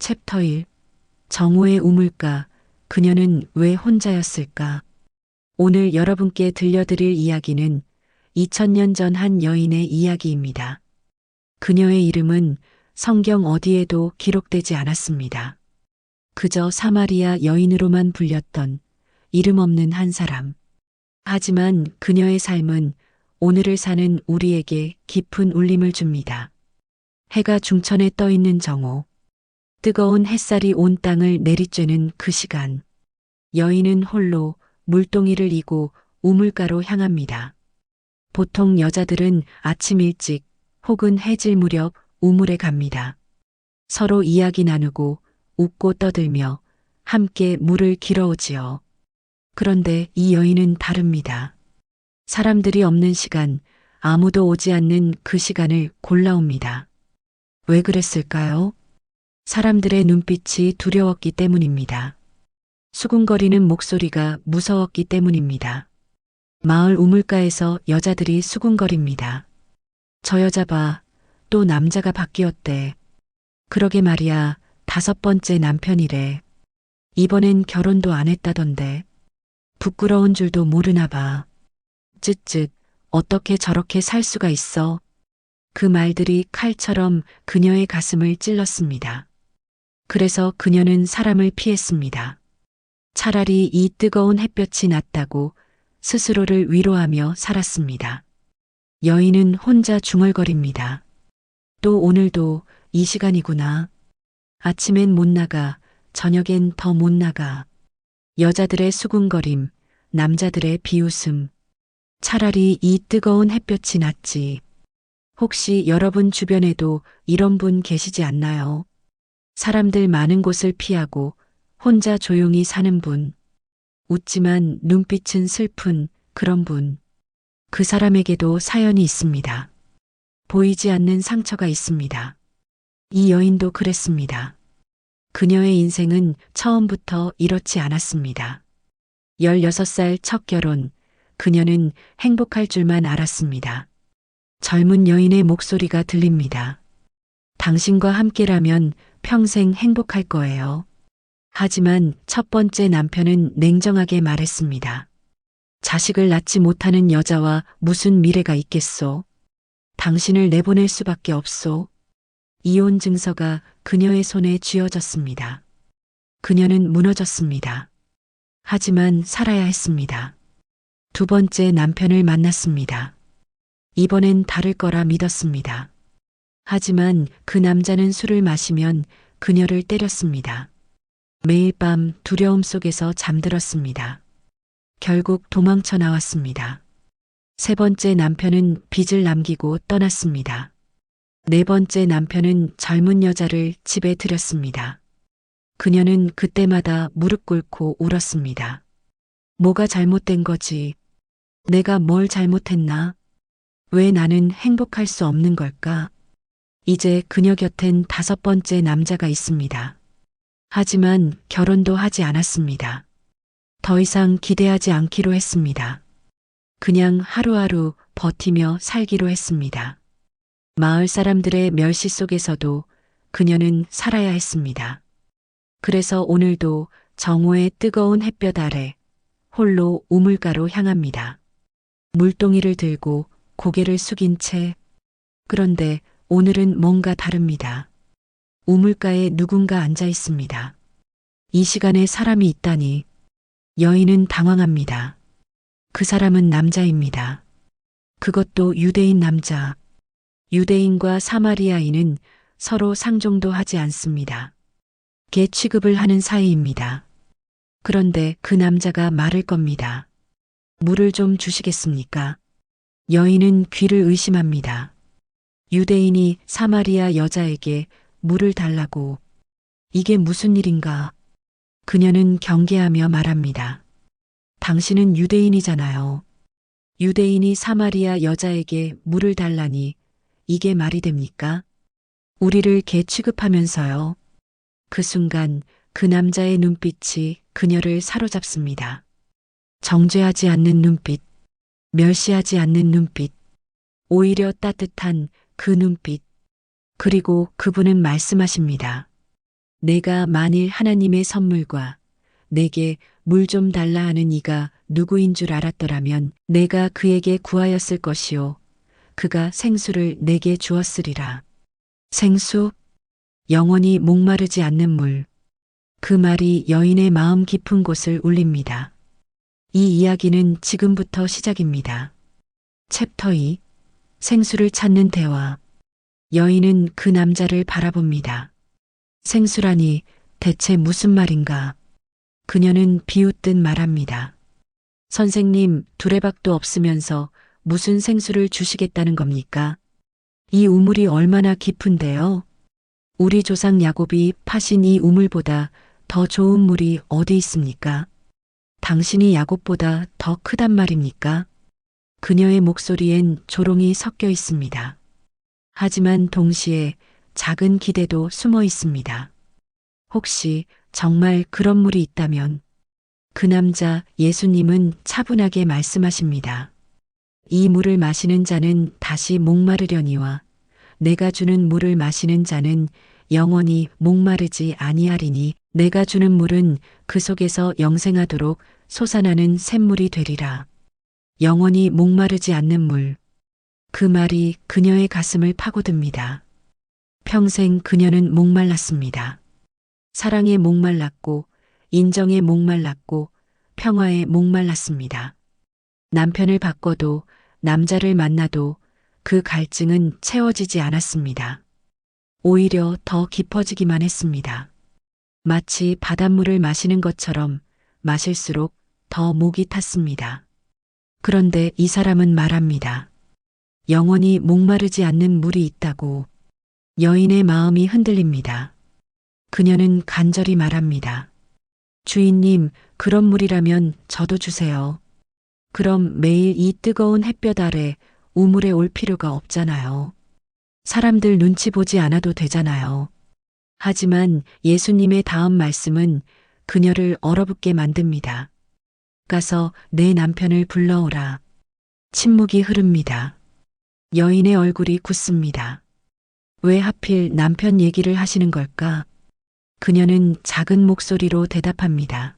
챕터 1. 정오의 우물가, 그녀는 왜 혼자였을까? 오늘 여러분께 들려드릴 이야기는 2000년 전 한 여인의 이야기입니다. 그녀의 이름은 성경 어디에도 기록되지 않았습니다. 그저 사마리아 여인으로만 불렸던 이름 없는 한 사람. 하지만 그녀의 삶은 오늘을 사는 우리에게 깊은 울림을 줍니다. 해가 중천에 떠 있는 정오. 뜨거운 햇살이 온 땅을 내리쬐는 그 시간. 여인은 홀로 물동이를 이고 우물가로 향합니다. 보통 여자들은 아침 일찍 혹은 해질 무렵 우물에 갑니다. 서로 이야기 나누고 웃고 떠들며 함께 물을 길어오지요. 그런데 이 여인은 다릅니다. 사람들이 없는 시간, 아무도 오지 않는 그 시간을 골라옵니다. 왜 그랬을까요? 사람들의 눈빛이 두려웠기 때문입니다. 수군거리는 목소리가 무서웠기 때문입니다. 마을 우물가에서 여자들이 수군거립니다. 저 여자 봐, 또 남자가 바뀌었대. 그러게 말이야, 5번째 남편이래. 이번엔 결혼도 안 했다던데. 부끄러운 줄도 모르나 봐. 쯧쯧, 어떻게 저렇게 살 수가 있어? 그 말들이 칼처럼 그녀의 가슴을 찔렀습니다. 그래서 그녀는 사람을 피했습니다. 차라리 이 뜨거운 햇볕이 낫다고 스스로를 위로하며 살았습니다. 여인은 혼자 중얼거립니다. 또 오늘도 이 시간이구나. 아침엔 못 나가, 저녁엔 더 못 나가. 여자들의 수군거림, 남자들의 비웃음. 차라리 이 뜨거운 햇볕이 낫지. 혹시 여러분 주변에도 이런 분 계시지 않나요? 사람들 많은 곳을 피하고 혼자 조용히 사는 분. 웃지만 눈빛은 슬픈 그런 분. 그 사람에게도 사연이 있습니다. 보이지 않는 상처가 있습니다. 이 여인도 그랬습니다. 그녀의 인생은 처음부터 이렇지 않았습니다. 16살 첫 결혼, 그녀는 행복할 줄만 알았습니다. 젊은 여인의 목소리가 들립니다. 당신과 함께라면 평생 행복할 거예요. 하지만 첫 번째 남편은 냉정하게 말했습니다. 자식을 낳지 못하는 여자와 무슨 미래가 있겠소? 당신을 내보낼 수밖에 없소. 이혼 증서가 그녀의 손에 쥐어졌습니다. 그녀는 무너졌습니다. 하지만 살아야 했습니다. 두 번째 남편을 만났습니다. 이번엔 다를 거라 믿었습니다. 하지만 그 남자는 술을 마시면 그녀를 때렸습니다. 매일 밤 두려움 속에서 잠들었습니다. 결국 도망쳐 나왔습니다. 세 번째 남편은 빚을 남기고 떠났습니다. 네 번째 남편은 젊은 여자를 집에 들였습니다. 그녀는 그때마다 무릎 꿇고 울었습니다. 뭐가 잘못된 거지? 내가 뭘 잘못했나? 왜 나는 행복할 수 없는 걸까? 이제 그녀 곁엔 5번째 남자가 있습니다. 하지만 결혼도 하지 않았습니다. 더 이상 기대하지 않기로 했습니다. 그냥 하루하루 버티며 살기로 했습니다. 마을 사람들의 멸시 속에서도 그녀는 살아야 했습니다. 그래서 오늘도 정오의 뜨거운 햇볕 아래 홀로 우물가로 향합니다. 물동이를 들고 고개를 숙인 채. 그런데 오늘은 뭔가 다릅니다. 우물가에 누군가 앉아 있습니다. 이 시간에 사람이 있다니. 여인은 당황합니다. 그 사람은 남자입니다. 그것도 유대인 남자. 유대인과 사마리아인은 서로 상종도 하지 않습니다. 개 취급을 하는 사이입니다. 그런데 그 남자가 말을 겁니다. 물을 좀 주시겠습니까? 여인은 귀를 의심합니다. 유대인이 사마리아 여자에게 물을 달라고. 이게 무슨 일인가? 그녀는 경계하며 말합니다. 당신은 유대인이잖아요. 유대인이 사마리아 여자에게 물을 달라니 이게 말이 됩니까? 우리를 개 취급하면서요. 그 순간 그 남자의 눈빛이 그녀를 사로잡습니다. 정죄하지 않는 눈빛, 멸시하지 않는 눈빛, 오히려 따뜻한 그 눈빛. 그리고 그분은 말씀하십니다. 내가 만일 하나님의 선물과 내게 물 좀 달라 하는 이가 누구인 줄 알았더라면 내가 그에게 구하였을 것이요 그가 생수를 내게 주었으리라. 생수? 영원히 목마르지 않는 물. 그 말이 여인의 마음 깊은 곳을 울립니다. 이 이야기는 지금부터 시작입니다. 챕터 2. 생수를 찾는 대화. 여인은 그 남자를 바라봅니다. 생수라니 대체 무슨 말인가? 그녀는 비웃듯 말합니다. 선생님, 두레박도 없으면서 무슨 생수를 주시겠다는 겁니까? 이 우물이 얼마나 깊은데요? 우리 조상 야곱이 파신 이 우물보다 더 좋은 물이 어디 있습니까? 당신이 야곱보다 더 크단 말입니까? 그녀의 목소리엔 조롱이 섞여 있습니다. 하지만 동시에 작은 기대도 숨어 있습니다. 혹시 정말 그런 물이 있다면 그 남자 예수님은 차분하게 말씀하십니다. 이 물을 마시는 자는 다시 목마르려니와 내가 주는 물을 마시는 자는 영원히 목마르지 아니하리니 내가 주는 물은 그 속에서 영생하도록 솟아나는 샘물이 되리라. 영원히 목마르지 않는 물. 그 말이 그녀의 가슴을 파고듭니다. 평생 그녀는 목말랐습니다. 사랑에 목말랐고 인정에 목말랐고 평화에 목말랐습니다. 남편을 바꿔도 남자를 만나도 그 갈증은 채워지지 않았습니다. 오히려 더 깊어지기만 했습니다. 마치 바닷물을 마시는 것처럼 마실수록 더 목이 탔습니다. 그런데 이 사람은 말합니다. 영원히 목마르지 않는 물이 있다고. 여인의 마음이 흔들립니다. 그녀는 간절히 말합니다. 주인님, 그런 물이라면 저도 주세요. 그럼 매일 이 뜨거운 햇볕 아래 우물에 올 필요가 없잖아요. 사람들 눈치 보지 않아도 되잖아요. 하지만 예수님의 다음 말씀은 그녀를 얼어붙게 만듭니다. 가서 내 남편을 불러오라. 침묵이 흐릅니다. 여인의 얼굴이 굳습니다. 왜 하필 남편 얘기를 하시는 걸까? 그녀는 작은 목소리로 대답합니다.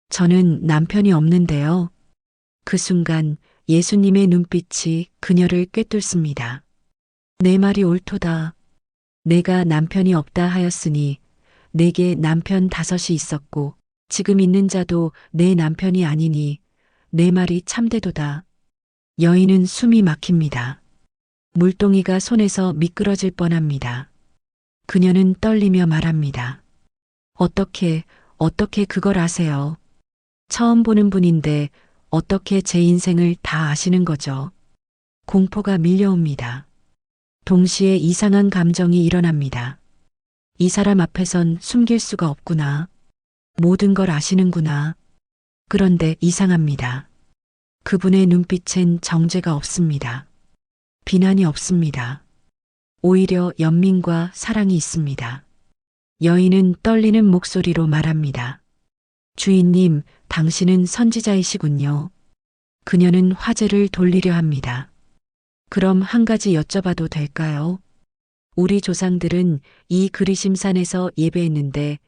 저는 남편이 없는데요. 그 순간 예수님의 눈빛이 그녀를 꿰뚫습니다. 내 말이 옳도다. 내가 남편이 없다 하였으니 내게 남편 5이 있었고 지금 있는 자도 내 남편이 아니니 내 말이 참되도다. 여인은 숨이 막힙니다. 물동이가 손에서 미끄러질 뻔합니다. 그녀는 떨리며 말합니다. 어떻게 그걸 아세요? 처음 보는 분인데 어떻게 제 인생을 다 아시는 거죠? 공포가 밀려옵니다. 동시에 이상한 감정이 일어납니다. 이 사람 앞에선 숨길 수가 없구나. 모든 걸 아시는구나. 그런데 이상합니다. 그분의 눈빛엔 정죄가 없습니다. 비난이 없습니다. 오히려 연민과 사랑이 있습니다. 여인은 떨리는 목소리로 말합니다. 주인님, 당신은 선지자이시군요. 그녀는 화제를 돌리려 합니다. 그럼 한 가지 여쭤봐도 될까요? 우리 조상들은 이 그리심산에서 예배했는데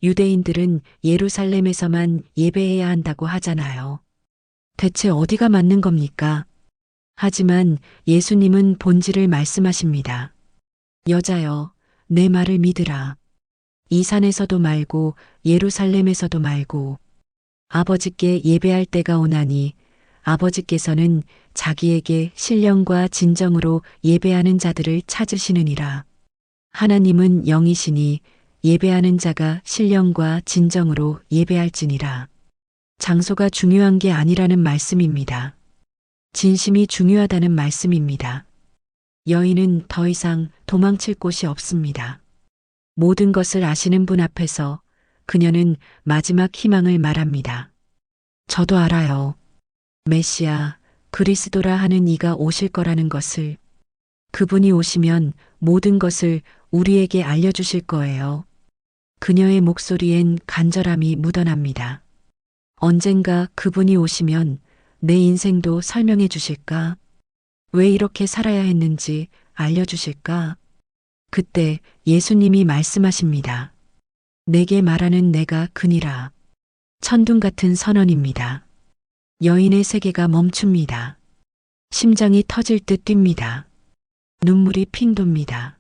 유대인들은 예루살렘에서만 예배해야 한다고 하잖아요. 대체 어디가 맞는 겁니까? 하지만 예수님은 본질을 말씀하십니다. 여자여, 내 말을 믿으라. 이 산에서도 말고 예루살렘에서도 말고 아버지께 예배할 때가 오나니 아버지께서는 자기에게 신령과 진정으로 예배하는 자들을 찾으시느니라. 하나님은 영이시니 예배하는 자가 신령과 진정으로 예배할지니라. 장소가 중요한 게 아니라는 말씀입니다. 진심이 중요하다는 말씀입니다. 여인은 더 이상 도망칠 곳이 없습니다. 모든 것을 아시는 분 앞에서 그녀는 마지막 희망을 말합니다. 저도 알아요. 메시아, 그리스도라 하는 이가 오실 거라는 것을. 그분이 오시면 모든 것을 우리에게 알려주실 거예요. 그녀의 목소리엔 간절함이 묻어납니다. 언젠가 그분이 오시면 내 인생도 설명해 주실까? 왜 이렇게 살아야 했는지 알려주실까? 그때 예수님이 말씀하십니다. 내게 말하는 내가 그니라. 천둥 같은 선언입니다. 여인의 세계가 멈춥니다. 심장이 터질 듯 뜁니다. 눈물이 핑 돕니다.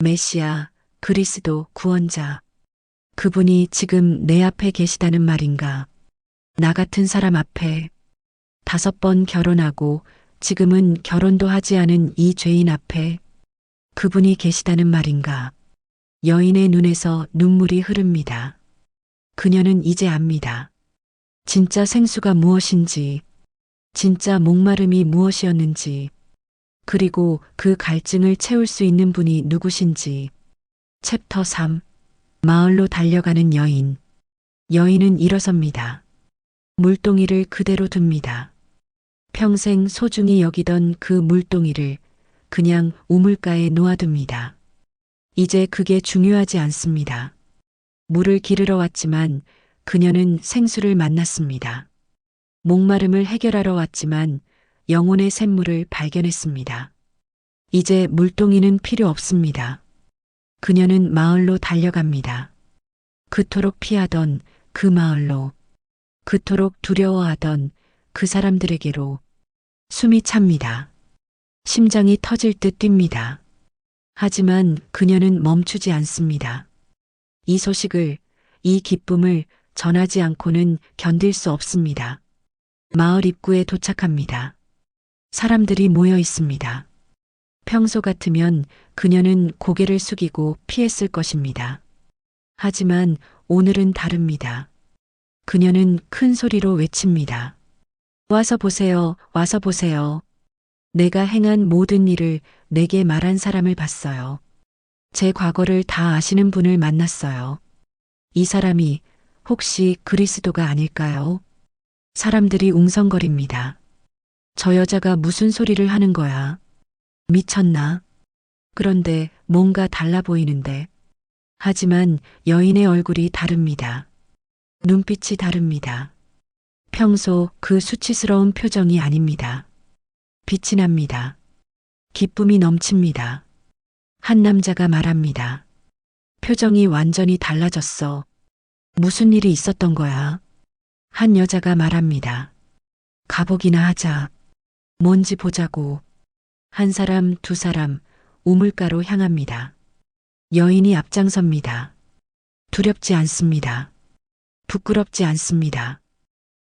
메시아, 그리스도, 구원자. 그분이 지금 내 앞에 계시다는 말인가? 나 같은 사람 앞에 5번 결혼하고 지금은 결혼도 하지 않은 이 죄인 앞에 그분이 계시다는 말인가? 여인의 눈에서 눈물이 흐릅니다. 그녀는 이제 압니다. 진짜 생수가 무엇인지, 진짜 목마름이 무엇이었는지, 그리고 그 갈증을 채울 수 있는 분이 누구신지. 챕터 3. 마을로 달려가는 여인. 여인은 일어섭니다. 물동이를 그대로 둡니다. 평생 소중히 여기던 그 물동이를 그냥 우물가에 놓아둡니다. 이제 그게 중요하지 않습니다. 물을 기르러 왔지만 그녀는 생수를 만났습니다. 목마름을 해결하러 왔지만 영혼의 샘물을 발견했습니다. 이제 물동이는 필요 없습니다. 그녀는 마을로 달려갑니다. 그토록 피하던 그 마을로, 그토록 두려워하던 그 사람들에게로. 숨이 찹니다. 심장이 터질 듯 뜁니다. 하지만 그녀는 멈추지 않습니다. 이 소식을, 이 기쁨을 전하지 않고는 견딜 수 없습니다. 마을 입구에 도착합니다. 사람들이 모여 있습니다. 평소 같으면 그녀는 고개를 숙이고 피했을 것입니다. 하지만 오늘은 다릅니다. 그녀는 큰 소리로 외칩니다. 와서 보세요, 와서 보세요. 내가 행한 모든 일을 내게 말한 사람을 봤어요. 제 과거를 다 아시는 분을 만났어요. 이 사람이 혹시 그리스도가 아닐까요? 사람들이 웅성거립니다. 저 여자가 무슨 소리를 하는 거야? 미쳤나? 그런데 뭔가 달라 보이는데. 하지만 여인의 얼굴이 다릅니다. 눈빛이 다릅니다. 평소 그 수치스러운 표정이 아닙니다. 빛이 납니다. 기쁨이 넘칩니다. 한 남자가 말합니다. 표정이 완전히 달라졌어. 무슨 일이 있었던 거야? 한 여자가 말합니다. 가보기나 하자. 뭔지 보자고. 한 사람, 두 사람, 우물가로 향합니다. 여인이 앞장섭니다. 두렵지 않습니다. 부끄럽지 않습니다.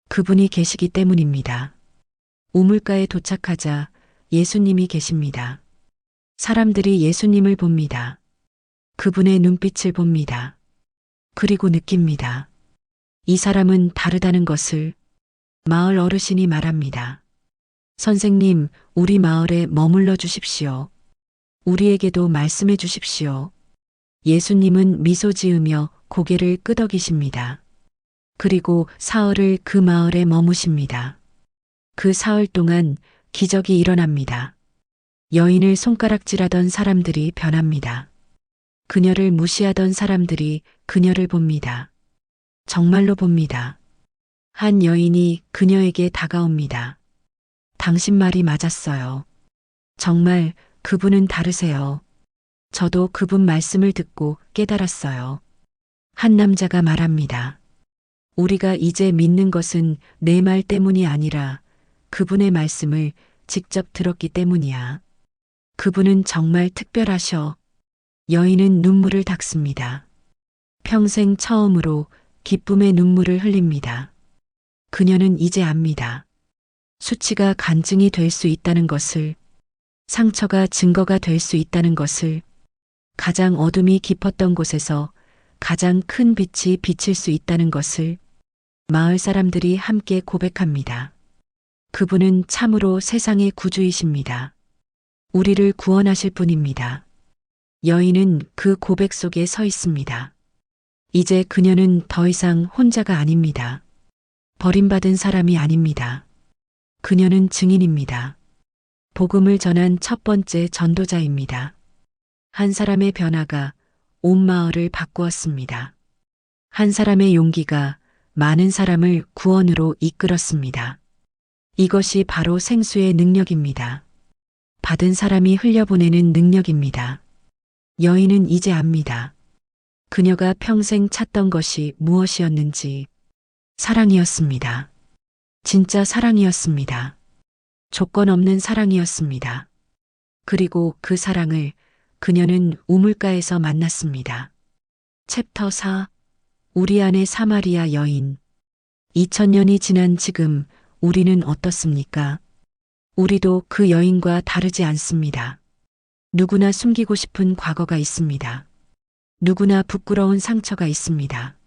그분이 계시기 때문입니다. 우물가에 도착하자 예수님이 계십니다. 사람들이 예수님을 봅니다. 그분의 눈빛을 봅니다. 그리고 느낍니다. 이 사람은 다르다는 것을. 마을 어르신이 말합니다. 선생님, 우리 마을에 머물러 주십시오. 우리에게도 말씀해 주십시오. 예수님은 미소 지으며 고개를 끄덕이십니다. 그리고 사흘을 그 마을에 머무십니다. 그 사흘 동안 기적이 일어납니다. 여인을 손가락질하던 사람들이 변합니다. 그녀를 무시하던 사람들이 그녀를 봅니다. 정말로 봅니다. 한 여인이 그녀에게 다가옵니다. 당신 말이 맞았어요. 정말 그분은 다르세요. 저도 그분 말씀을 듣고 깨달았어요. 한 남자가 말합니다. 우리가 이제 믿는 것은 내 말 때문이 아니라 그분의 말씀을 직접 들었기 때문이야. 그분은 정말 특별하셔. 여인은 눈물을 닦습니다. 평생 처음으로 기쁨의 눈물을 흘립니다. 그녀는 이제 압니다. 수치가 간증이 될 수 있다는 것을, 상처가 증거가 될 수 있다는 것을, 가장 어둠이 깊었던 곳에서 가장 큰 빛이 비칠 수 있다는 것을 마을 사람들이 함께 고백합니다. 그분은 참으로 세상의 구주이십니다. 우리를 구원하실 분입니다. 여인은 그 고백 속에 서 있습니다. 이제 그녀는 더 이상 혼자가 아닙니다. 버림받은 사람이 아닙니다. 그녀는 증인입니다. 복음을 전한 첫 번째 전도자입니다. 한 사람의 변화가 온 마을을 바꾸었습니다. 한 사람의 용기가 많은 사람을 구원으로 이끌었습니다. 이것이 바로 생수의 능력입니다. 받은 사람이 흘려보내는 능력입니다. 여인은 이제 압니다. 그녀가 평생 찾던 것이 무엇이었는지 사랑이었습니다. 진짜 사랑이었습니다. 조건 없는 사랑이었습니다. 그리고 그 사랑을 그녀는 우물가에서 만났습니다. 챕터 4. 우리 안의 사마리아 여인. 2000년이 지난 지금 우리는 어떻습니까? 우리도 그 여인과 다르지 않습니다. 누구나 숨기고 싶은 과거가 있습니다. 누구나 부끄러운 상처가 있습니다.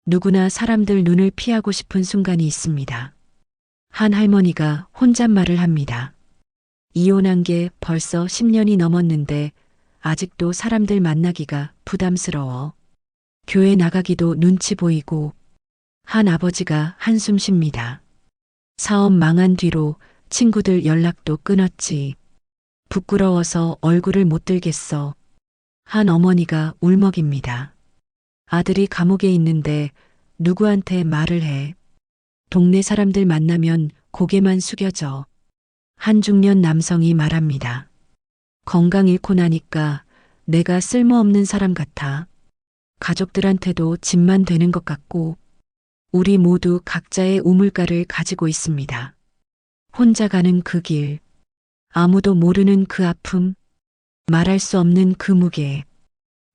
누구나 사람들 눈을 피하고 싶은 순간이 있습니다. 한 할머니가 혼잣말을 합니다. 이혼한 게 벌써 10년이 넘었는데 아직도 사람들 만나기가 부담스러워. 교회 나가기도 눈치 보이고. 한 아버지가 한숨 쉽니다. 사업 망한 뒤로 친구들 연락도 끊었지. 부끄러워서 얼굴을 못 들겠어. 한 어머니가 울먹입니다. 아들이 감옥에 있는데 누구한테 말을 해. 동네 사람들 만나면 고개만 숙여져. 한 중년 남성이 말합니다. 건강 잃고 나니까 내가 쓸모없는 사람 같아. 가족들한테도 짐만 되는 것 같고. 우리 모두 각자의 우물가를 가지고 있습니다. 혼자 가는 그 길. 아무도 모르는 그 아픔. 말할 수 없는 그 무게.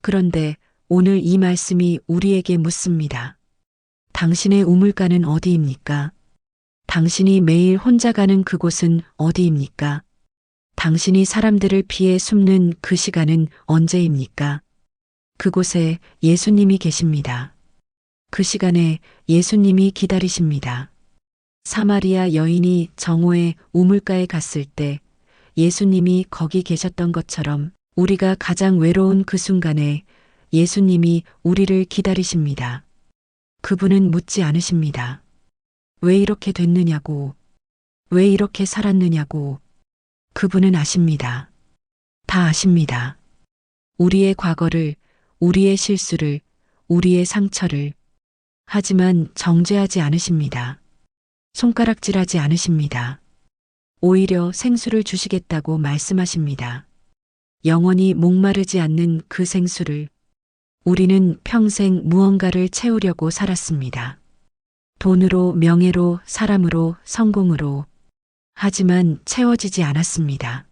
그런데 오늘 이 말씀이 우리에게 묻습니다. 당신의 우물가는 어디입니까? 당신이 매일 혼자 가는 그곳은 어디입니까? 당신이 사람들을 피해 숨는 그 시간은 언제입니까? 그곳에 예수님이 계십니다. 그 시간에 예수님이 기다리십니다. 사마리아 여인이 정오에 우물가에 갔을 때 예수님이 거기 계셨던 것처럼 우리가 가장 외로운 그 순간에 예수님이 우리를 기다리십니다. 그분은 묻지 않으십니다. 왜 이렇게 됐느냐고, 왜 이렇게 살았느냐고. 그분은 아십니다. 다 아십니다. 우리의 과거를, 우리의 실수를, 우리의 상처를. 하지만 정죄하지 않으십니다. 손가락질하지 않으십니다. 오히려 생수를 주시겠다고 말씀하십니다. 영원히 목마르지 않는 그 생수를. 우리는 평생 무언가를 채우려고 살았습니다. 돈으로, 명예로, 사람으로, 성공으로. 하지만 채워지지 않았습니다.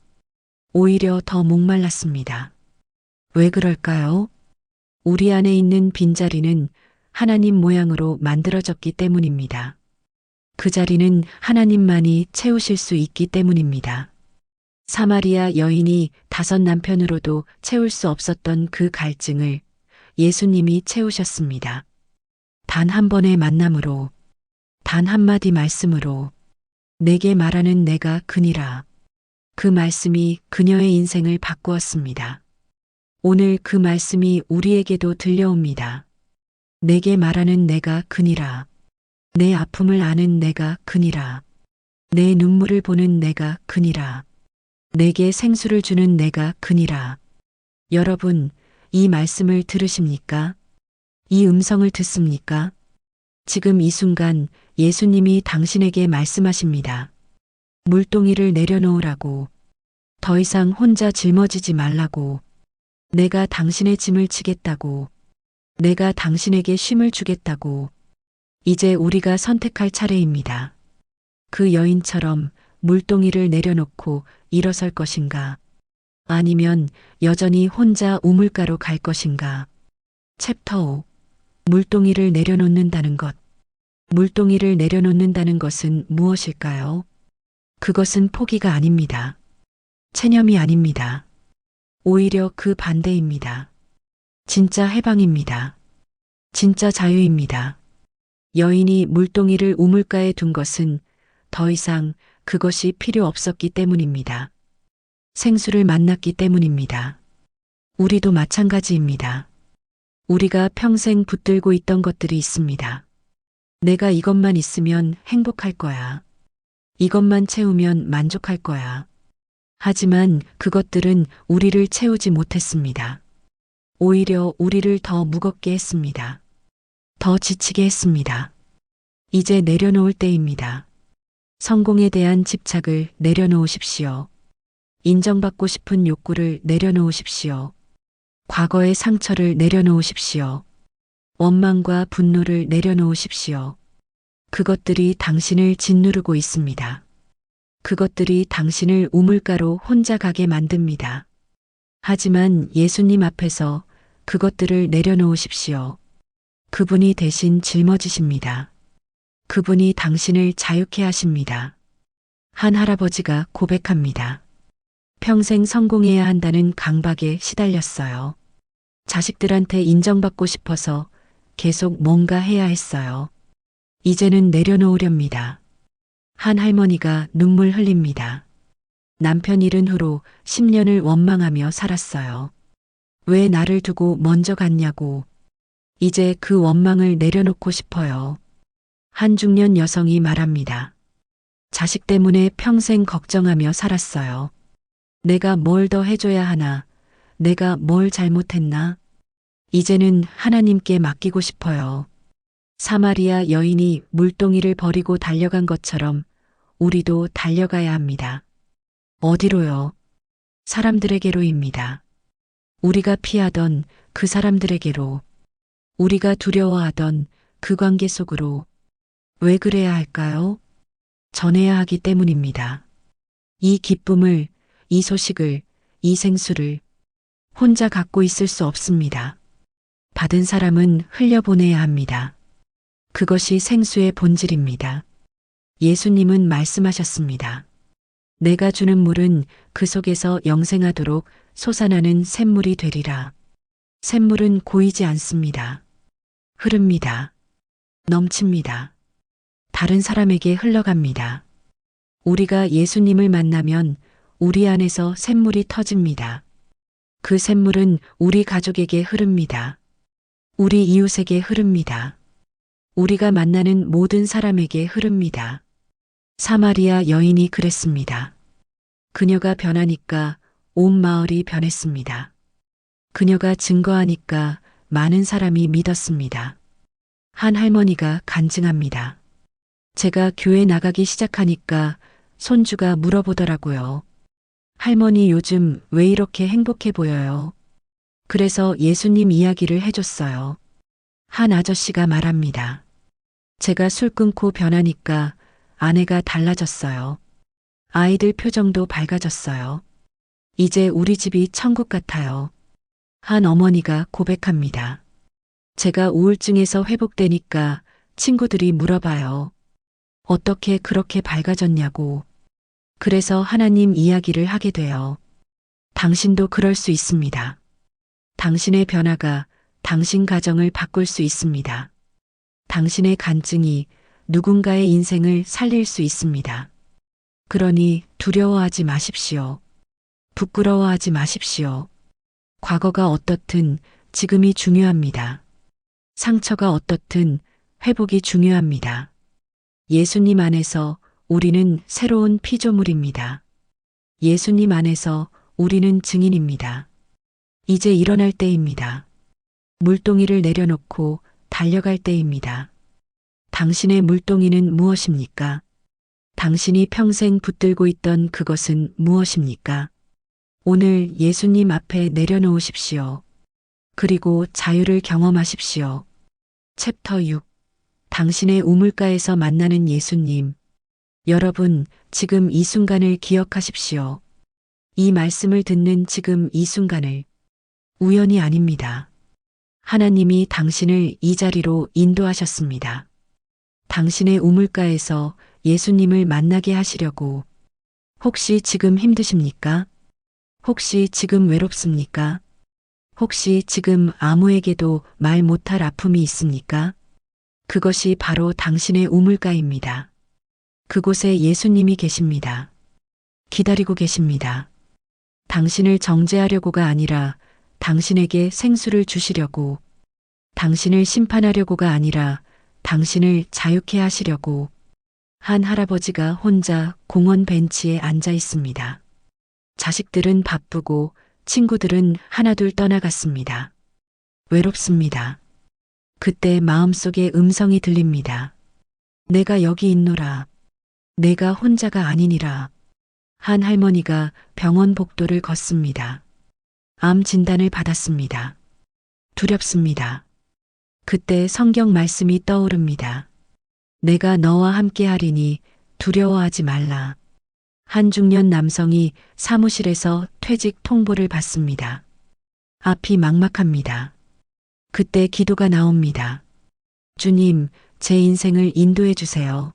오히려 더 목말랐습니다. 왜 그럴까요? 우리 안에 있는 빈자리는 하나님 모양으로 만들어졌기 때문입니다. 그 자리는 하나님만이 채우실 수 있기 때문입니다. 사마리아 여인이 5 남편으로도 채울 수 없었던 그 갈증을 예수님이 채우셨습니다. 단 한 번의 만남으로, 단 한마디 말씀으로. 내게 말하는 내가 그니라. 그 말씀이 그녀의 인생을 바꾸었습니다. 오늘 그 말씀이 우리에게도 들려옵니다. 내게 말하는 내가 그니라. 내 아픔을 아는 내가 그니라. 내 눈물을 보는 내가 그니라. 내게 생수를 주는 내가 그니라. 여러분, 이 말씀을 들으십니까? 이 음성을 듣습니까? 지금 이 순간 예수님이 당신에게 말씀하십니다. 물동이를 내려놓으라고. 더 이상 혼자 짊어지지 말라고. 내가 당신의 짐을 지겠다고. 내가 당신에게 쉼을 주겠다고. 이제 우리가 선택할 차례입니다. 그 여인처럼 물동이를 내려놓고 일어설 것인가? 아니면 여전히 혼자 우물가로 갈 것인가? 챕터 5. 물동이를 내려놓는다는 것. 물동이를 내려놓는다는 것은 무엇일까요? 그것은 포기가 아닙니다. 체념이 아닙니다. 오히려 그 반대입니다. 진짜 해방입니다. 진짜 자유입니다. 여인이 물동이를 우물가에 둔 것은 더 이상 그것이 필요 없었기 때문입니다. 생수를 만났기 때문입니다. 우리도 마찬가지입니다. 우리가 평생 붙들고 있던 것들이 있습니다. 내가 이것만 있으면 행복할 거야. 이것만 채우면 만족할 거야. 하지만 그것들은 우리를 채우지 못했습니다. 오히려 우리를 더 무겁게 했습니다. 더 지치게 했습니다. 이제 내려놓을 때입니다. 성공에 대한 집착을 내려놓으십시오. 인정받고 싶은 욕구를 내려놓으십시오. 과거의 상처를 내려놓으십시오. 원망과 분노를 내려놓으십시오. 그것들이 당신을 짓누르고 있습니다. 그것들이 당신을 우물가로 혼자 가게 만듭니다. 하지만 예수님 앞에서 그것들을 내려놓으십시오. 그분이 대신 짊어지십니다. 그분이 당신을 자유케 하십니다. 한 할아버지가 고백합니다. 평생 성공해야 한다는 강박에 시달렸어요. 자식들한테 인정받고 싶어서 계속 뭔가 해야 했어요. 이제는 내려놓으렵니다. 한 할머니가 눈물 흘립니다. 남편 잃은 후로 10년을 원망하며 살았어요. 왜 나를 두고 먼저 갔냐고. 이제 그 원망을 내려놓고 싶어요. 한 중년 여성이 말합니다. 자식 때문에 평생 걱정하며 살았어요. 내가 뭘 더 해줘야 하나? 내가 뭘 잘못했나? 이제는 하나님께 맡기고 싶어요. 사마리아 여인이 물동이를 버리고 달려간 것처럼 우리도 달려가야 합니다. 어디로요? 사람들에게로입니다. 우리가 피하던 그 사람들에게로, 우리가 두려워하던 그 관계 속으로. 왜 그래야 할까요? 전해야 하기 때문입니다. 이 기쁨을, 이 소식을, 이 생수를 혼자 갖고 있을 수 없습니다. 받은 사람은 흘려보내야 합니다. 그것이 생수의 본질입니다. 예수님은 말씀하셨습니다. 내가 주는 물은 그 속에서 영생하도록 솟아나는 샘물이 되리라. 샘물은 고이지 않습니다. 흐릅니다. 넘칩니다. 다른 사람에게 흘러갑니다. 우리가 예수님을 만나면 우리 안에서 샘물이 터집니다. 그 샘물은 우리 가족에게 흐릅니다. 우리 이웃에게 흐릅니다. 우리가 만나는 모든 사람에게 흐릅니다. 사마리아 여인이 그랬습니다. 그녀가 변하니까 온 마을이 변했습니다. 그녀가 증거하니까 많은 사람이 믿었습니다. 한 할머니가 간증합니다. 제가 교회 나가기 시작하니까 손주가 물어보더라고요. 할머니 요즘 왜 이렇게 행복해 보여요? 그래서 예수님 이야기를 해줬어요. 한 아저씨가 말합니다. 제가 술 끊고 변하니까 아내가 달라졌어요. 아이들 표정도 밝아졌어요. 이제 우리 집이 천국 같아요. 한 어머니가 고백합니다. 제가 우울증에서 회복되니까 친구들이 물어봐요. 어떻게 그렇게 밝아졌냐고. 그래서 하나님 이야기를 하게 돼요. 당신도 그럴 수 있습니다. 당신의 변화가 당신 가정을 바꿀 수 있습니다. 당신의 간증이 누군가의 인생을 살릴 수 있습니다. 그러니 두려워하지 마십시오. 부끄러워하지 마십시오. 과거가 어떻든 지금이 중요합니다. 상처가 어떻든 회복이 중요합니다. 예수님 안에서 우리는 새로운 피조물입니다. 예수님 안에서 우리는 증인입니다. 이제 일어날 때입니다. 물동이를 내려놓고 달려갈 때입니다. 당신의 물동이는 무엇입니까? 당신이 평생 붙들고 있던 그것은 무엇입니까? 오늘 예수님 앞에 내려놓으십시오. 그리고 자유를 경험하십시오. 챕터 6. 당신의 우물가에서 만나는 예수님. 여러분, 지금 이 순간을 기억하십시오. 이 말씀을 듣는 지금 이 순간을. 우연이 아닙니다. 하나님이 당신을 이 자리로 인도하셨습니다. 당신의 우물가에서 예수님을 만나게 하시려고. 혹시 지금 힘드십니까? 혹시 지금 외롭습니까? 혹시 지금 아무에게도 말 못할 아픔이 있습니까? 그것이 바로 당신의 우물가입니다. 그곳에 예수님이 계십니다. 기다리고 계십니다. 당신을 정죄하려고가 아니라 당신에게 생수를 주시려고, 당신을 심판하려고가 아니라 당신을 자유케 하시려고. 한 할아버지가 혼자 공원 벤치에 앉아 있습니다. 자식들은 바쁘고 친구들은 하나둘 떠나갔습니다. 외롭습니다. 그때 마음속에 음성이 들립니다. 내가 여기 있노라. 내가 혼자가 아니니라. 한 할머니가 병원 복도를 걷습니다. 암 진단을 받았습니다. 두렵습니다. 그때 성경 말씀이 떠오릅니다. 내가 너와 함께 하리니 두려워하지 말라. 한 중년 남성이 사무실에서 퇴직 통보를 받습니다. 앞이 막막합니다. 그때 기도가 나옵니다. 주님, 제 인생을 인도해 주세요.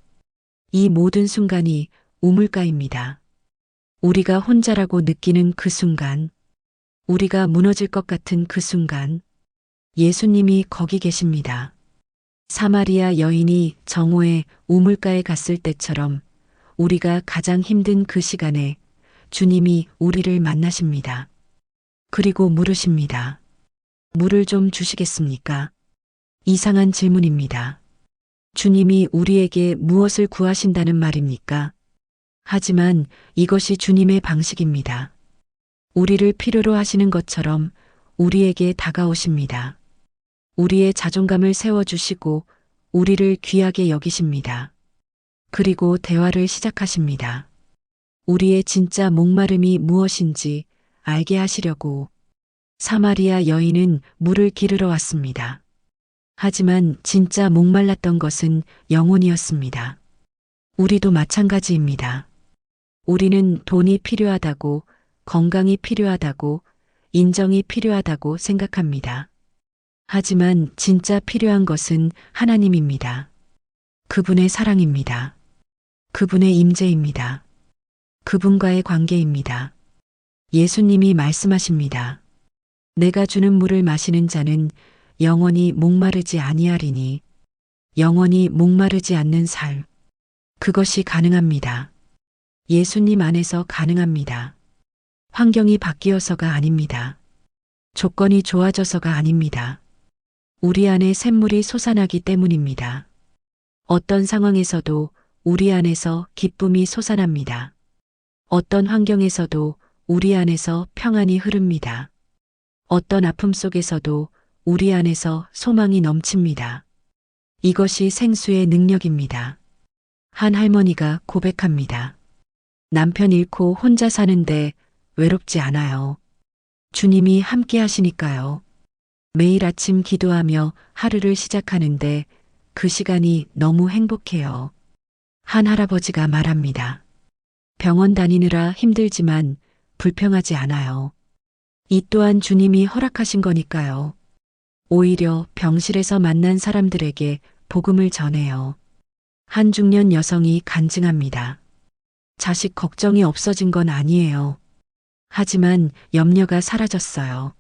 이 모든 순간이 우물가입니다. 우리가 혼자라고 느끼는 그 순간, 우리가 무너질 것 같은 그 순간, 예수님이 거기 계십니다. 사마리아 여인이 정오에 우물가에 갔을 때처럼 우리가 가장 힘든 그 시간에 주님이 우리를 만나십니다. 그리고 물으십니다. 물을 좀 주시겠습니까? 이상한 질문입니다. 주님이 우리에게 무엇을 구하신다는 말입니까? 하지만 이것이 주님의 방식입니다. 우리를 필요로 하시는 것처럼 우리에게 다가오십니다. 우리의 자존감을 세워주시고 우리를 귀하게 여기십니다. 그리고 대화를 시작하십니다. 우리의 진짜 목마름이 무엇인지 알게 하시려고. 사마리아 여인은 물을 기르러 왔습니다. 하지만 진짜 목말랐던 것은 영혼이었습니다. 우리도 마찬가지입니다. 우리는 돈이 필요하다고, 건강이 필요하다고, 인정이 필요하다고 생각합니다. 하지만 진짜 필요한 것은 하나님입니다. 그분의 사랑입니다. 그분의 임재입니다. 그분과의 관계입니다. 예수님이 말씀하십니다. 내가 주는 물을 마시는 자는 영원히 목마르지 아니하리니. 영원히 목마르지 않는 삶. 그것이 가능합니다. 예수님 안에서 가능합니다. 환경이 바뀌어서가 아닙니다. 조건이 좋아져서가 아닙니다. 우리 안에 샘물이 솟아나기 때문입니다. 어떤 상황에서도 우리 안에서 기쁨이 솟아납니다. 어떤 환경에서도 우리 안에서 평안이 흐릅니다. 어떤 아픔 속에서도 우리 안에서 소망이 넘칩니다. 이것이 생수의 능력입니다. 한 할머니가 고백합니다. 남편 잃고 혼자 사는데 외롭지 않아요. 주님이 함께 하시니까요. 매일 아침 기도하며 하루를 시작하는데 그 시간이 너무 행복해요. 한 할아버지가 말합니다. 병원 다니느라 힘들지만 불평하지 않아요. 이 또한 주님이 허락하신 거니까요. 오히려 병실에서 만난 사람들에게 복음을 전해요. 한 중년 여성이 간증합니다. 자식 걱정이 없어진 건 아니에요. 하지만 염려가 사라졌어요.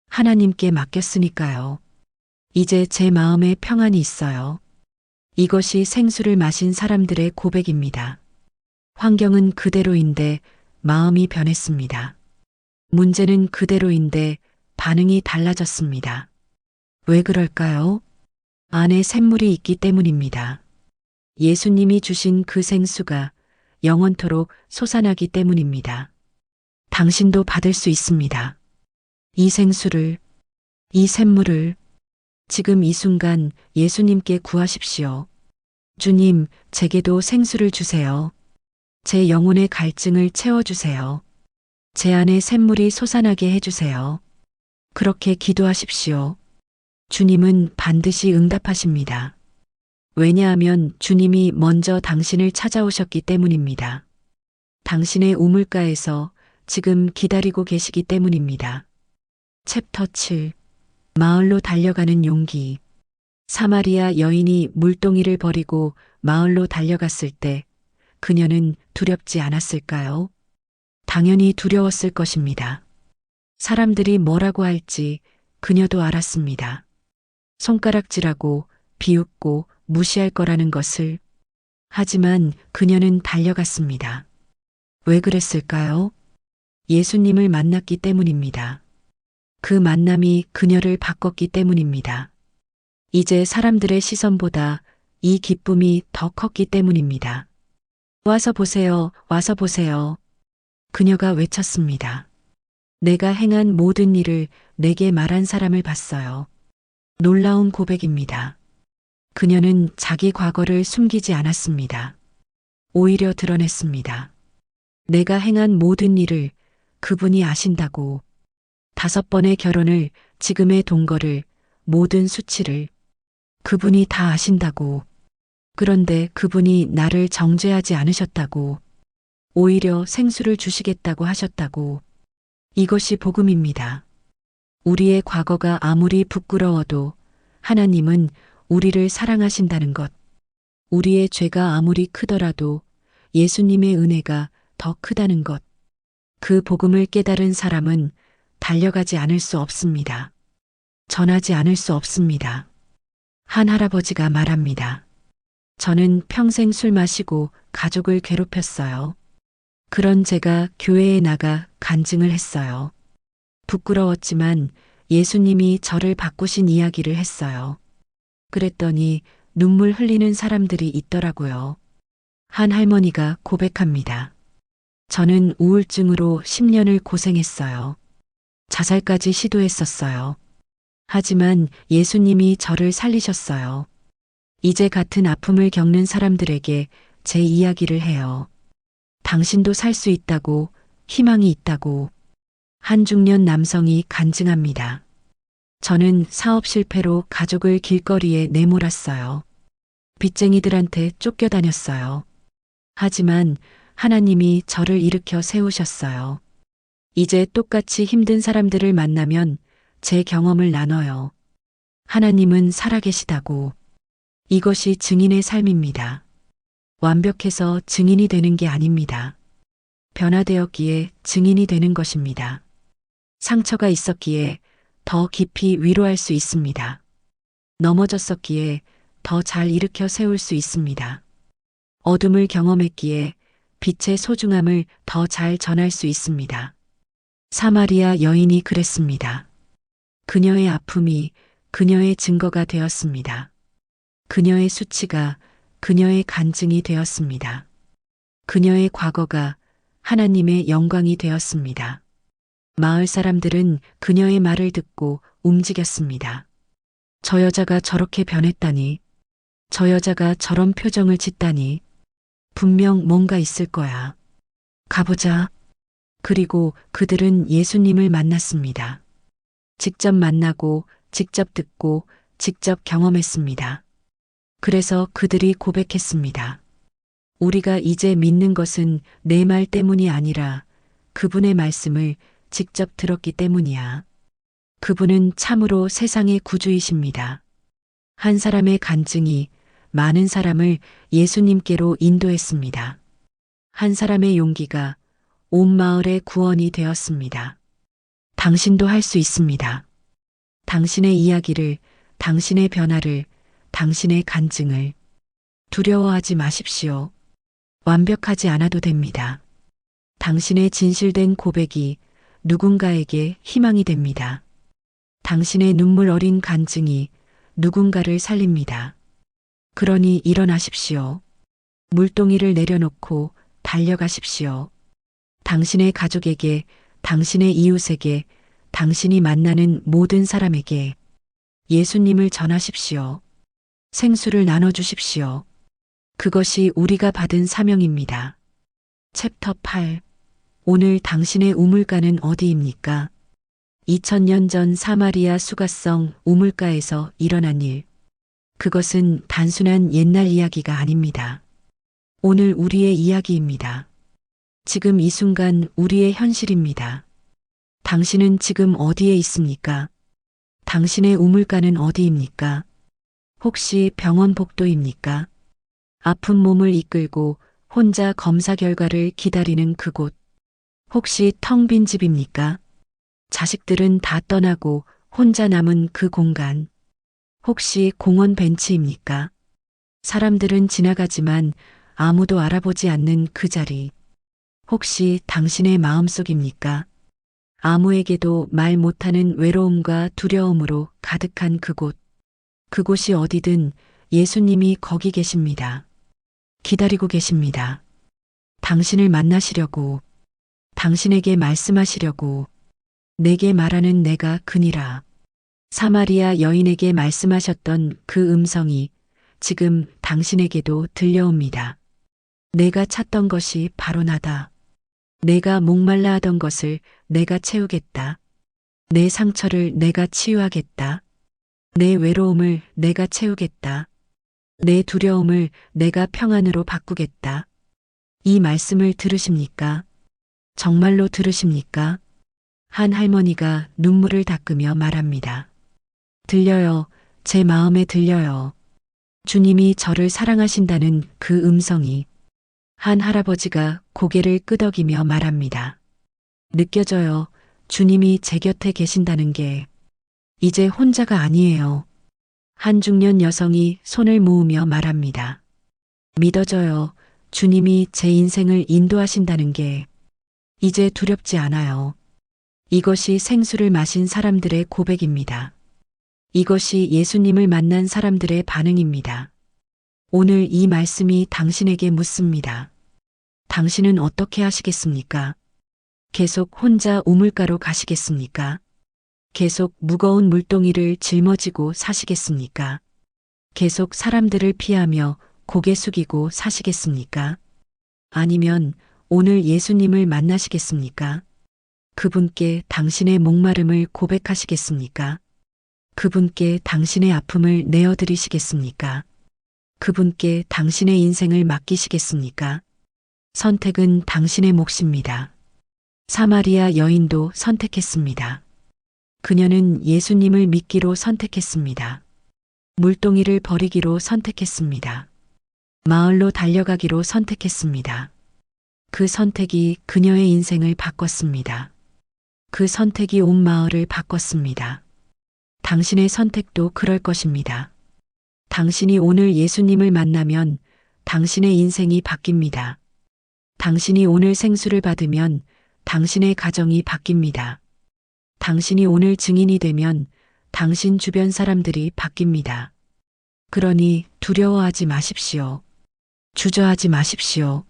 하나님께 맡겼으니까요. 이제 제 마음에 평안이 있어요. 이것이 생수를 마신 사람들의 고백입니다. 환경은 그대로인데 마음이 변했습니다. 문제는 그대로인데 반응이 달라졌습니다. 왜 그럴까요? 안에 샘물이 있기 때문입니다. 예수님이 주신 그 생수가 영원토록 솟아나기 때문입니다. 당신도 받을 수 있습니다. 이 생수를, 이 샘물을 지금 이 순간 예수님께 구하십시오. 주님, 제게도 생수를 주세요. 제 영혼의 갈증을 채워주세요. 제 안에 샘물이 솟아나게 해주세요. 그렇게 기도하십시오. 주님은 반드시 응답하십니다. 왜냐하면 주님이 먼저 당신을 찾아오셨기 때문입니다. 당신의 우물가에서 지금 기다리고 계시기 때문입니다. 챕터 7. 마을로 달려가는 용기. 사마리아 여인이 물동이를 버리고 마을로 달려갔을 때 그녀는 두렵지 않았을까요? 당연히 두려웠을 것입니다. 사람들이 뭐라고 할지 그녀도 알았습니다. 손가락질하고 비웃고 무시할 거라는 것을. 하지만 그녀는 달려갔습니다. 왜 그랬을까요? 예수님을 만났기 때문입니다. 그 만남이 그녀를 바꿨기 때문입니다. 이제 사람들의 시선보다 이 기쁨이 더 컸기 때문입니다. 와서 보세요, 와서 보세요. 그녀가 외쳤습니다. 내가 행한 모든 일을 내게 말한 사람을 봤어요. 놀라운 고백입니다. 그녀는 자기 과거를 숨기지 않았습니다. 오히려 드러냈습니다. 내가 행한 모든 일을 그분이 아신다고. 5번의 결혼을, 지금의 동거를, 모든 수치를 그분이 다 아신다고. 그런데 그분이 나를 정죄하지 않으셨다고. 오히려 생수를 주시겠다고 하셨다고. 이것이 복음입니다. 우리의 과거가 아무리 부끄러워도 하나님은 우리를 사랑하신다는 것. 우리의 죄가 아무리 크더라도 예수님의 은혜가 더 크다는 것. 그 복음을 깨달은 사람은 달려가지 않을 수 없습니다. 전하지 않을 수 없습니다. 한 할아버지가 말합니다. 저는 평생 술 마시고 가족을 괴롭혔어요. 그런 제가 교회에 나가 간증을 했어요. 부끄러웠지만 예수님이 저를 바꾸신 이야기를 했어요. 그랬더니 눈물 흘리는 사람들이 있더라고요. 한 할머니가 고백합니다. 저는 우울증으로 10년을 고생했어요. 자살까지 시도했었어요. 하지만 예수님이 저를 살리셨어요. 이제 같은 아픔을 겪는 사람들에게 제 이야기를 해요. 당신도 살 수 있다고, 희망이 있다고. 한 중년 남성이 간증합니다. 저는 사업 실패로 가족을 길거리에 내몰았어요. 빚쟁이들한테 쫓겨다녔어요. 하지만 하나님이 저를 일으켜 세우셨어요. 이제 똑같이 힘든 사람들을 만나면 제 경험을 나눠요. 하나님은 살아계시다고. 이것이 증인의 삶입니다. 완벽해서 증인이 되는 게 아닙니다. 변화되었기에 증인이 되는 것입니다. 상처가 있었기에 더 깊이 위로할 수 있습니다. 넘어졌었기에 더 잘 일으켜 세울 수 있습니다. 어둠을 경험했기에 빛의 소중함을 더 잘 전할 수 있습니다. 사마리아 여인이 그랬습니다. 그녀의 아픔이 그녀의 증거가 되었습니다. 그녀의 수치가 그녀의 간증이 되었습니다. 그녀의 과거가 하나님의 영광이 되었습니다. 마을 사람들은 그녀의 말을 듣고 움직였습니다. 저 여자가 저렇게 변했다니, 저 여자가 저런 표정을 짓다니, 분명 뭔가 있을 거야. 가보자. 그리고 그들은 예수님을 만났습니다. 직접 만나고, 직접 듣고, 직접 경험했습니다. 그래서 그들이 고백했습니다. 우리가 이제 믿는 것은 내 말 때문이 아니라 그분의 말씀을 직접 들었기 때문이야. 그분은 참으로 세상의 구주이십니다. 한 사람의 간증이 많은 사람을 예수님께로 인도했습니다. 한 사람의 용기가 온 마을의 구원이 되었습니다. 당신도 할 수 있습니다. 당신의 이야기를, 당신의 변화를, 당신의 간증을 두려워하지 마십시오. 완벽하지 않아도 됩니다. 당신의 진실된 고백이 누군가에게 희망이 됩니다. 당신의 눈물 어린 간증이 누군가를 살립니다. 그러니 일어나십시오. 물동이를 내려놓고 달려가십시오. 당신의 가족에게, 당신의 이웃에게, 당신이 만나는 모든 사람에게 예수님을 전하십시오. 생수를 나눠주십시오. 그것이 우리가 받은 사명입니다. 챕터 8. 오늘 당신의 우물가는 어디입니까? 2000년 전 사마리아 수가성 우물가에서 일어난 일. 그것은 단순한 옛날 이야기가 아닙니다. 오늘 우리의 이야기입니다. 지금 이 순간 우리의 현실입니다. 당신은 지금 어디에 있습니까? 당신의 우물가는 어디입니까? 혹시 병원 복도입니까? 아픈 몸을 이끌고 혼자 검사 결과를 기다리는 그곳. 혹시 텅 빈 집입니까? 자식들은 다 떠나고 혼자 남은 그 공간. 혹시 공원 벤치입니까? 사람들은 지나가지만 아무도 알아보지 않는 그 자리. 혹시 당신의 마음속입니까? 아무에게도 말 못하는 외로움과 두려움으로 가득한 그곳. 그곳이 어디든 예수님이 거기 계십니다. 기다리고 계십니다. 당신을 만나시려고, 당신에게 말씀하시려고. 내게 말하는 내가 그니라. 사마리아 여인에게 말씀하셨던 그 음성이 지금 당신에게도 들려옵니다. 내가 찾던 것이 바로 나다. 내가 목말라 하던 것을 내가 채우겠다. 내 상처를 내가 치유하겠다. 내 외로움을 내가 채우겠다. 내 두려움을 내가 평안으로 바꾸겠다. 이 말씀을 들으십니까? 정말로 들으십니까? 한 할머니가 눈물을 닦으며 말합니다. 들려요. 제 마음에 들려요. 주님이 저를 사랑하신다는 그 음성이. 한 할아버지가 고개를 끄덕이며 말합니다. 느껴져요. 주님이 제 곁에 계신다는 게. 이제 혼자가 아니에요. 한 중년 여성이 손을 모으며 말합니다. 믿어져요. 주님이 제 인생을 인도하신다는 게. 이제 두렵지 않아요. 이것이 생수를 마신 사람들의 고백입니다. 이것이 예수님을 만난 사람들의 반응입니다. 오늘 이 말씀이 당신에게 묻습니다. 당신은 어떻게 하시겠습니까? 계속 혼자 우물가로 가시겠습니까? 계속 무거운 물동이를 짊어지고 사시겠습니까? 계속 사람들을 피하며 고개 숙이고 사시겠습니까? 아니면 오늘 예수님을 만나시겠습니까? 그분께 당신의 목마름을 고백하시겠습니까? 그분께 당신의 아픔을 내어드리시겠습니까? 그분께 당신의 인생을 맡기시겠습니까? 선택은 당신의 몫입니다. 사마리아 여인도 선택했습니다. 그녀는 예수님을 믿기로 선택했습니다. 물동이를 버리기로 선택했습니다. 마을로 달려가기로 선택했습니다. 그 선택이 그녀의 인생을 바꿨습니다. 그 선택이 온 마을을 바꿨습니다. 당신의 선택도 그럴 것입니다. 당신이 오늘 예수님을 만나면 당신의 인생이 바뀝니다. 당신이 오늘 생수를 받으면 당신의 가정이 바뀝니다. 당신이 오늘 증인이 되면 당신 주변 사람들이 바뀝니다. 그러니 두려워하지 마십시오. 주저하지 마십시오.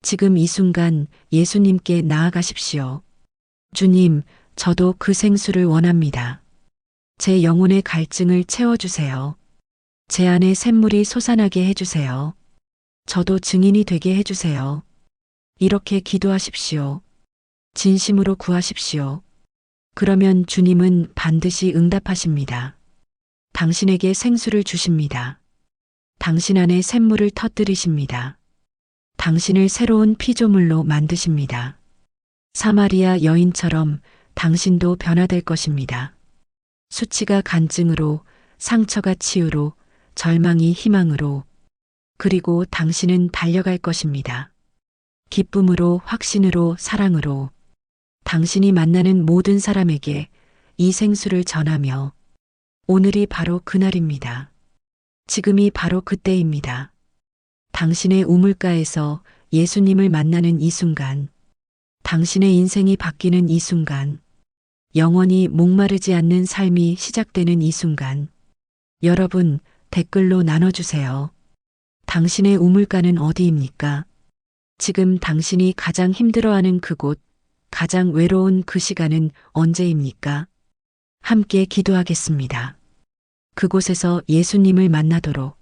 지금 이 순간 예수님께 나아가십시오. 주님, 저도 그 생수를 원합니다. 제 영혼의 갈증을 채워주세요. 제 안에 샘물이 솟아나게 해주세요. 저도 증인이 되게 해주세요. 이렇게 기도하십시오. 진심으로 구하십시오. 그러면 주님은 반드시 응답하십니다. 당신에게 생수를 주십니다. 당신 안에 샘물을 터뜨리십니다. 당신을 새로운 피조물로 만드십니다. 사마리아 여인처럼 당신도 변화될 것입니다. 수치가 간증으로, 상처가 치유로, 절망이 희망으로, 그리고 당신은 달려갈 것입니다. 기쁨으로, 확신으로, 사랑으로, 당신이 만나는 모든 사람에게 이 생수를 전하며 오늘이 바로 그날입니다. 지금이 바로 그때입니다. 당신의 우물가에서 예수님을 만나는 이 순간, 당신의 인생이 바뀌는 이 순간, 영원히 목마르지 않는 삶이 시작되는 이 순간, 여러분 댓글로 나눠주세요. 당신의 우물가는 어디입니까? 지금 당신이 가장 힘들어하는 그곳, 가장 외로운 그 시간은 언제입니까? 함께 기도하겠습니다. 그곳에서 예수님을 만나도록